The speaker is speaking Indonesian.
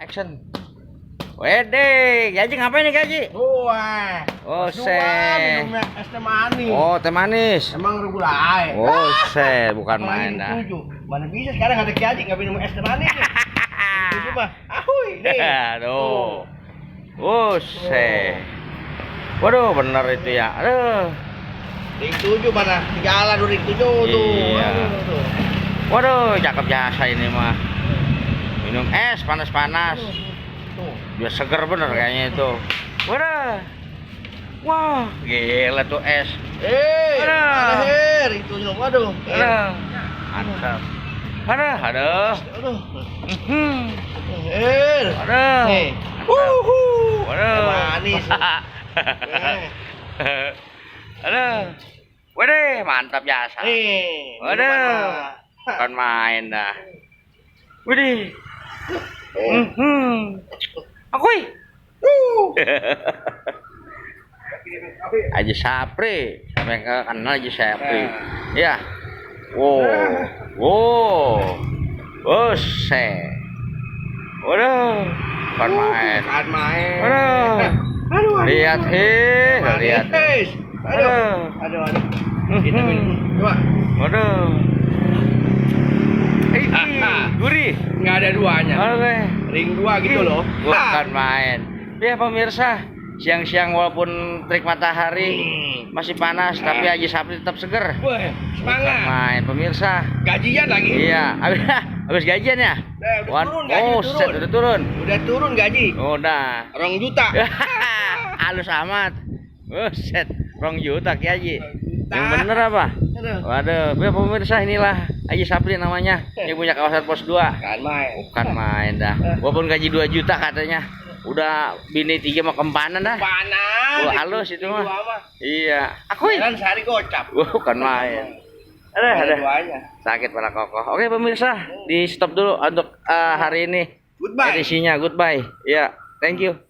Action. Wede, Gaji ngapain nih Gaji? Wah. Oh, Minum es teh manis. Oh, teh manis. Emang regulai. Oh, bukan main dah. Mana bisa sekarang ada Gaji nggak minum es teh manis. Itu mah. Ahuy, nih. Aduh. Waduh, bener itu ya. Aduh. Ring 7 mana? Jalan ring 7 tuh. Iya. Aduh. Waduh, cakep jasa ini mah. Minum es panas-panas. Tuh. Biar seger bener kayaknya itu. Waduh. Wah, gila tuh es. Ada her itu loh. Waduh. Aduh. Mantap. Aduh. Aduh. Aduh. Nih. Waduh. Manis. Aduh. Waduh, mantap jasa. Waduh. Kan main dah. Waduh. Akui. Haji Sapri, sampai ke kenal Haji Sapri. Ya. Waduh. Kan main. Waduh. Lihat lihat. Aduh. Kita minum. Coba. Waduh. Gurih. Nggak ada duanya. Oke. Ring 2 gitu loh. Bukan main. Ya pemirsa, siang-siang walaupun terik matahari masih panas, tapi Haji Sapri tetap seger. Wah, Bukan semangat. main pemirsa. Gajian lagi. Iya, habis gajian ya? Udah turun gaji, Udah turun. Udah turun gaji. Udah. 2 juta. Halus amat. Buset, 2 juta Ki Haji. Juta. Yang bener apa? Aduh. Waduh, ya pemirsa, inilah Haji Sapri namanya. Yang punya kawasan pos 2. Kan main. Bukan main dah. Walaupun gaji 2 juta katanya. Udah bini 3 mau kempanan dah. Panas. Halus itu mah. Iya. Aku Jalan sehari gocap. bukan main. Ada. Duanya. Sakit pada kokoh. Oke pemirsa, di stop dulu untuk hari ini. Goodbye. Edisinya goodbye. Iya, thank you.